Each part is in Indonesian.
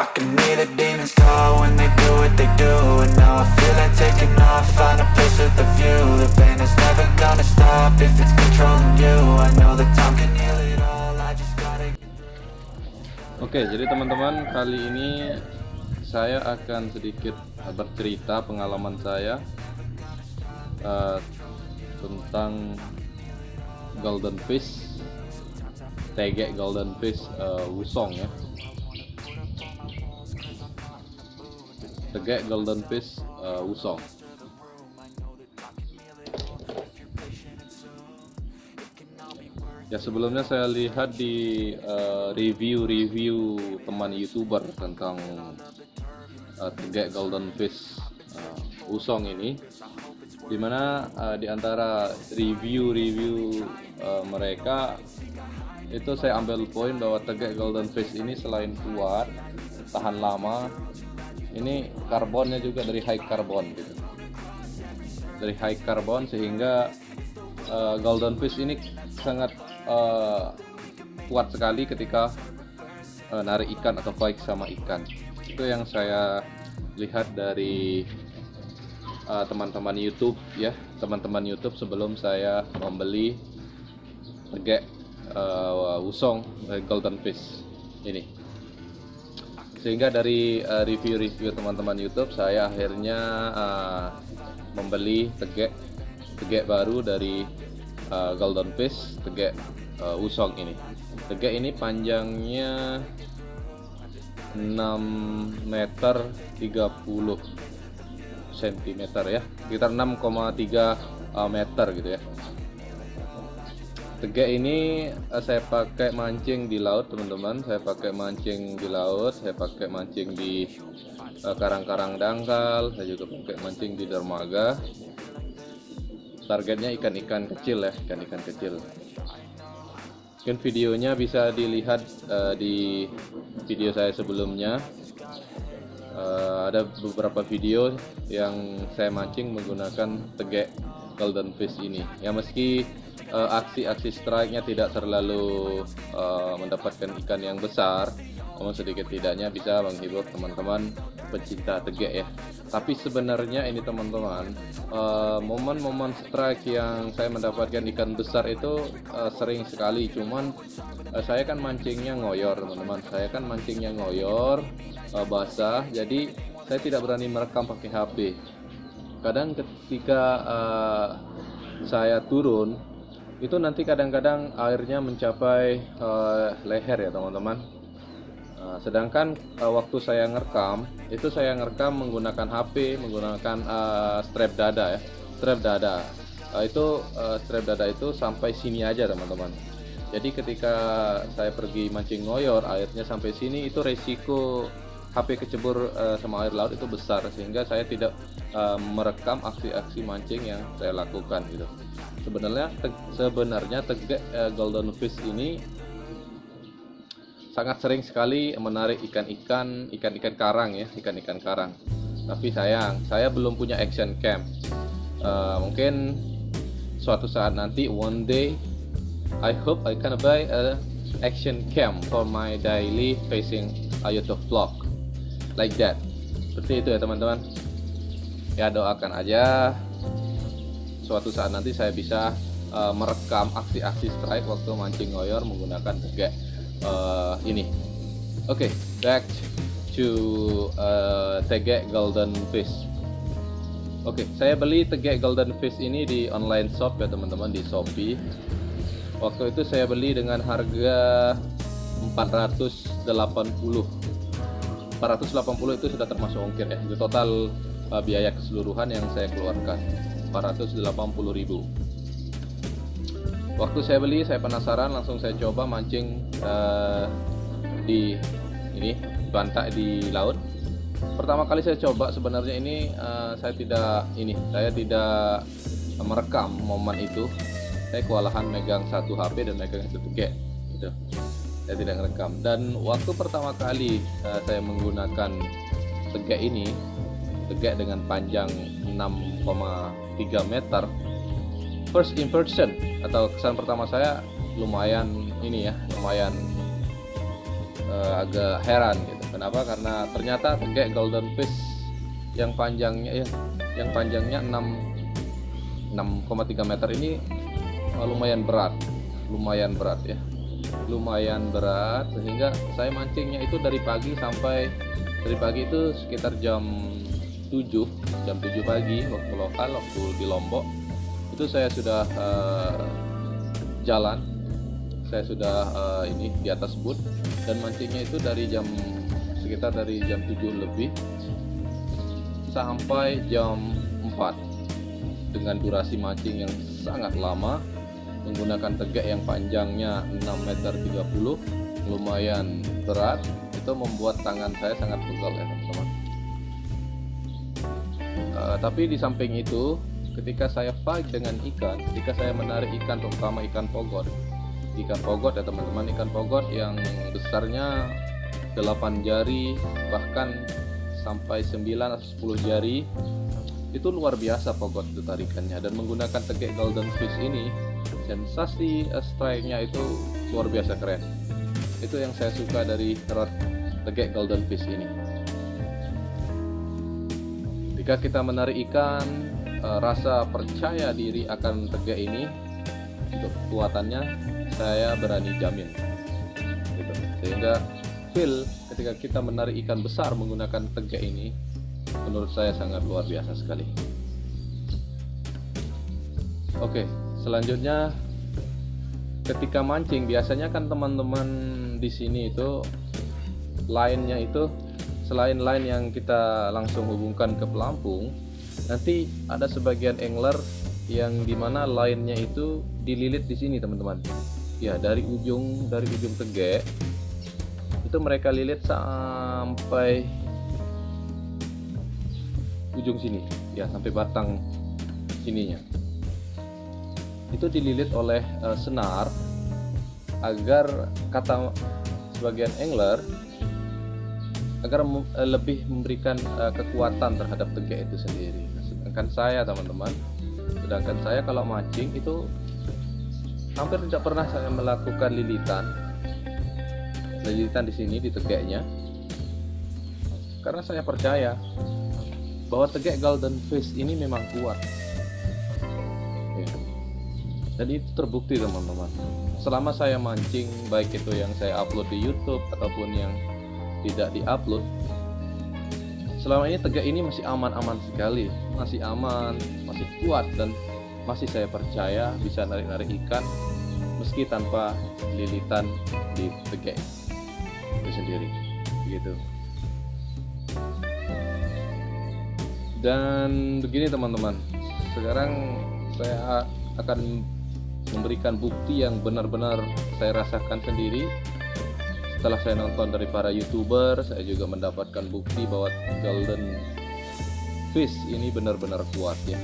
I can hear the demons call when they do what they do. And now I feel like taking off, find a place with a view. The pain is never gonna stop if it's controlling you. I know that time can heal it all, I just gotta. Oke, jadi teman-teman, kali ini saya akan sedikit bercerita pengalaman saya tentang golden fish, tegek golden fish Wusong ya. Tegek golden fish Wusong. Ya, sebelumnya saya lihat di review teman YouTuber tentang tegek golden fish Wusong ini, dimana di antara review mereka itu saya ambil poin bahwa tegek golden fish ini selain kuat, tahan lama, ini karbonnya juga dari high carbon gitu. Dari high carbon sehingga golden fish ini sangat kuat sekali ketika narik ikan atau fight sama ikan. Itu yang saya lihat dari teman-teman YouTube ya, teman-teman YouTube sebelum saya membeli tegek Wusong golden fish ini. Sehingga dari review teman-teman YouTube, saya akhirnya membeli tegek baru dari golden fish, tegek Wusong ini. Tegek ini panjangnya 6 meter 30 cm ya, sekitar 6,3 meter gitu ya. Tegek ini saya pakai mancing di laut teman-teman, saya pakai mancing di laut, saya pakai mancing di karang-karang dangkal, saya juga pakai mancing di dermaga. Targetnya ikan-ikan kecil ya, ikan-ikan kecil. Mungkin videonya bisa dilihat di video saya sebelumnya. Ada beberapa video yang saya mancing menggunakan tegek golden fish ini. Ya, meski aksi-aksi strike-nya tidak terlalu mendapatkan ikan yang besar, namun sedikit tidaknya bisa menghibur teman-teman pecinta tegek ya. Tapi sebenarnya ini teman-teman, momen-momen strike yang saya mendapatkan ikan besar itu sering sekali. Cuman saya kan mancingnya ngoyor teman-teman, saya kan mancingnya ngoyor, basah, jadi saya tidak berani merekam pakai HP. Kadang ketika saya turun itu nanti kadang-kadang airnya mencapai leher ya teman-teman. Sedangkan waktu saya ngerekam itu saya ngerekam menggunakan HP, menggunakan strap dada ya, strap dada. Strap dada itu sampai sini aja teman-teman. Jadi ketika saya pergi mancing ngoyor, airnya sampai sini, itu resiko HP kecebur sama air laut itu besar, sehingga saya tidak merekam aksi-aksi mancing yang saya lakukan gitu. Sebenarnya tegek golden fish ini sangat sering sekali menarik ikan-ikan karang ya, ikan-ikan karang. Tapi sayang, saya belum punya action cam. Mungkin suatu saat nanti, one day, I hope I can buy a action cam for my daily fishing YouTube vlog, like that. Seperti itu ya teman-teman. Ya, doakan aja suatu saat nanti saya bisa merekam aksi-aksi strike waktu mancing ngoyor menggunakan tegek ini. Oke, back to tegek golden fish. Oke, saya beli tegek golden fish ini di online shop ya teman-teman, di Shopee. Waktu itu saya beli dengan harga 480. 480 itu sudah termasuk ongkir ya. Itu total biaya keseluruhan yang saya keluarkan 480.000. Waktu saya beli, saya penasaran, langsung saya coba mancing di bantak di laut. Pertama kali saya coba, sebenarnya ini saya tidak merekam momen itu. Saya kewalahan megang satu HP dan megang satu tegek gitu. Saya tidak merekam. Dan waktu pertama kali saya menggunakan tegek ini, tegak dengan panjang 6,3 meter. First impression atau kesan pertama saya lumayan agak heran gitu. Kenapa? Karena ternyata tegak golden fish yang panjangnya 6,3 meter ini lumayan berat ya. Lumayan berat sehingga saya mancingnya itu dari pagi itu sekitar jam 7 pagi waktu lokal, waktu di Lombok itu saya sudah jalan, saya sudah di atas boot dan mancingnya itu sekitar dari jam 7 lebih sampai jam 4 dengan durasi mancing yang sangat lama, menggunakan tegak yang panjangnya 6,30 meter, lumayan berat. Itu membuat tangan saya sangat pegal ya teman-teman. Tapi di samping itu, ketika saya fight dengan ikan, ketika saya menarik ikan, terutama ikan pogot ya teman-teman, ikan pogot yang besarnya 8 jari bahkan sampai 9 atau 10 jari, itu luar biasa pogot itu tarikannya. Dan menggunakan tegak golden fish ini, sensasi strike-nya itu luar biasa keren. Itu yang saya suka dari rod tegak golden fish ini. Ketika kita menarik ikan, rasa percaya diri akan tegak ini untuk kekuatannya saya berani jamin gitu. Sehingga feel ketika kita menarik ikan besar menggunakan tegak ini menurut saya sangat luar biasa sekali. Oke, selanjutnya ketika mancing biasanya kan teman-teman di sini itu line-nya itu selain line yang kita langsung hubungkan ke pelampung, nanti ada sebagian angler yang dimana line-nya itu dililit di sini teman-teman. Ya, dari ujung tegak itu mereka lilit sampai ujung sini ya, sampai batang sininya itu dililit oleh senar agar kata sebagian angler agar lebih memberikan kekuatan terhadap tegak itu sendiri. Sedangkan saya kalau mancing itu hampir tidak pernah saya melakukan lilitan di sini di tegaknya, karena saya percaya bahwa tegak golden fish ini memang kuat ya. Dan itu terbukti teman-teman. Selama saya mancing, baik itu yang saya upload di YouTube ataupun yang tidak di-upload, selama ini tegak ini masih aman-aman sekali, masih aman, masih kuat, dan masih saya percaya bisa narik-narik ikan meski tanpa lilitan di tegak itu sendiri begitu. Dan begini teman-teman, sekarang saya akan memberikan bukti yang benar-benar saya rasakan sendiri. Setelah saya nonton dari para YouTuber, saya juga mendapatkan bukti bahwa golden fish ini benar-benar kuat ya.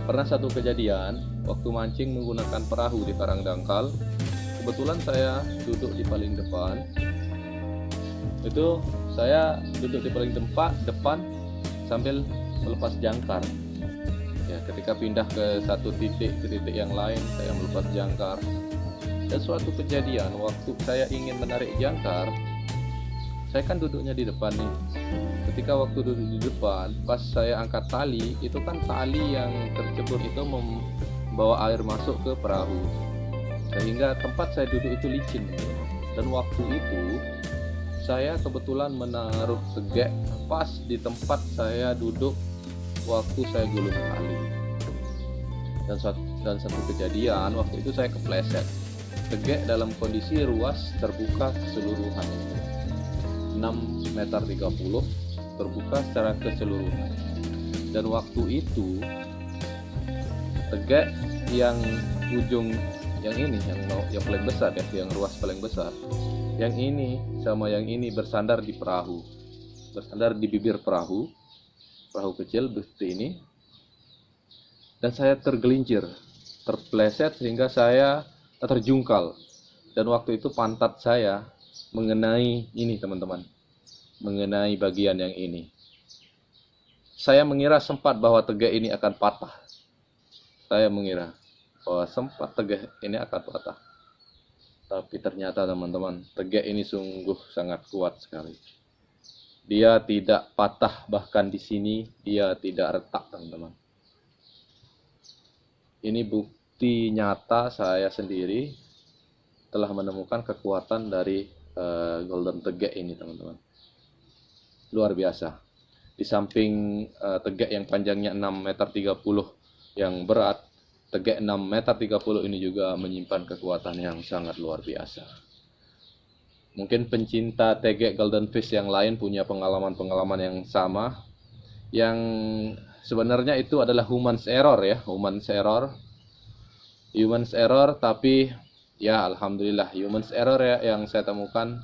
Pernah satu kejadian waktu mancing menggunakan perahu di karang dangkal, kebetulan saya duduk di paling depan. Itu saya duduk di paling depan sambil melepas jangkar ya. Ketika pindah ke satu titik ke titik yang lain, saya melepas jangkar. Dan suatu kejadian waktu saya ingin menarik jangkar, saya kan duduknya di depan nih. Ketika waktu duduk di depan, pas saya angkat tali, itu kan tali yang tercebur itu membawa air masuk ke perahu, sehingga tempat saya duduk itu licin. Dan waktu itu saya kebetulan menaruh tegak pas di tempat saya duduk waktu saya gulung tali. Dan satu kejadian waktu itu saya kepleset. Tegak dalam kondisi ruas terbuka keseluruhan, 6,30 meter terbuka secara keseluruhan. Dan waktu itu tegak yang ujung yang ini yang paling besar ya, yang ruas paling besar, yang ini sama yang ini bersandar di perahu, bersandar di bibir perahu kecil seperti ini. Dan saya tergelincir, terpleset sehingga saya terjungkal. Dan waktu itu pantat saya mengenai ini teman-teman, mengenai bagian yang ini. saya mengira sempat bahwa tegek ini akan patah. Saya mengira bahwa sempat tegek ini akan patah. Tapi ternyata teman-teman, tegek ini sungguh sangat kuat sekali. Dia tidak patah, bahkan di sini dia tidak retak, teman-teman. Ini bukti nyata saya sendiri telah menemukan kekuatan dari golden tegek ini, teman-teman. Luar biasa. Di samping tegek yang panjangnya 6,30 meter yang berat, tegek 6,30 meter ini juga menyimpan kekuatan yang sangat luar biasa. Mungkin pencinta tegek golden fish yang lain punya pengalaman-pengalaman yang sama, yang sebenarnya itu adalah human's error ya, human's error, tapi ya alhamdulillah human's error ya yang saya temukan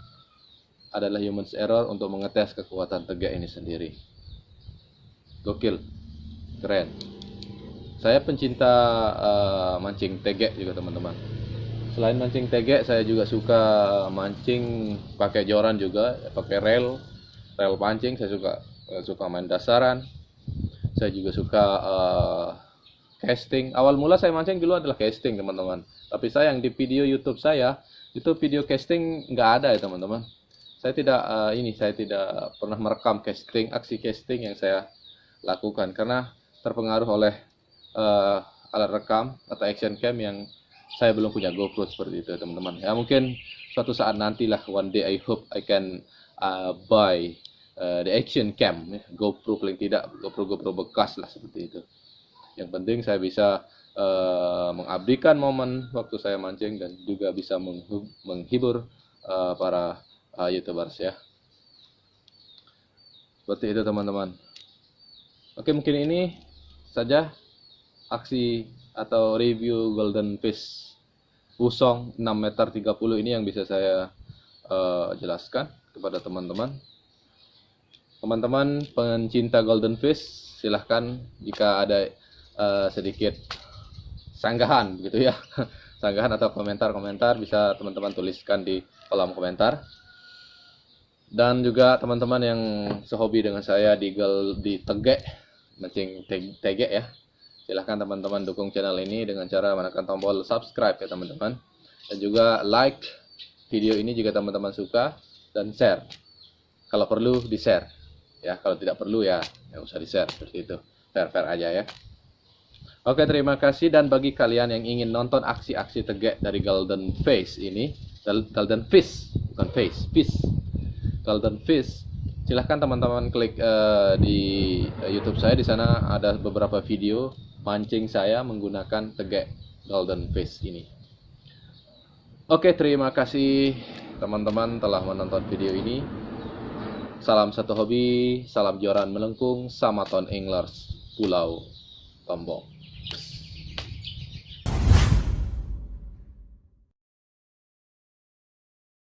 adalah human's error untuk mengetes kekuatan tegek ini sendiri. Gokil, keren. Saya pencinta mancing tegek juga, teman-teman. Selain mancing tegek, saya juga suka mancing pakai joran juga, pakai rel pancing. Saya suka main dasaran. Saya juga suka casting. Awal mula saya mancing dulu adalah casting, teman-teman. Tapi sayang di video YouTube saya itu video casting nggak ada ya, teman-teman. Saya tidak pernah merekam aksi casting yang saya lakukan karena terpengaruh oleh alat rekam atau action cam yang saya belum punya GoPro seperti itu, teman-teman. Ya mungkin suatu saat nantilah, one day I hope I can buy the action cam, ya. GoPro paling tidak GoPro bekas lah seperti itu. Yang penting saya bisa mengabadikan momen waktu saya mancing dan juga bisa menghibur para YouTubers ya. Seperti itu, teman-teman. Oke, mungkin ini saja aksi atau review golden fish usong 6,30 meter ini yang bisa saya jelaskan kepada teman-teman. Teman-teman pencinta golden fish, silahkan jika ada sedikit sanggahan gitu ya, sanggahan atau komentar-komentar bisa teman-teman tuliskan di kolom komentar. Dan juga teman-teman yang sehobi dengan saya di tegek, mancing tegek ya, silahkan teman-teman dukung channel ini dengan cara menekan tombol subscribe ya, teman-teman. Dan juga like video ini jika teman-teman suka, dan share kalau perlu di share ya, kalau tidak perlu ya nggak usah di share, seperti itu, fair aja ya. Oke, terima kasih. Dan bagi kalian yang ingin nonton aksi-aksi tegek dari golden fish ini, golden fish bukan fish, golden fish, silahkan teman-teman klik di YouTube saya. Di sana ada beberapa video mancing saya menggunakan tegek golden fish ini. Oke, terima kasih teman-teman telah menonton video ini. Salam satu hobi, salam joran melengkung, Samaton Anglers, Pulau Tombong.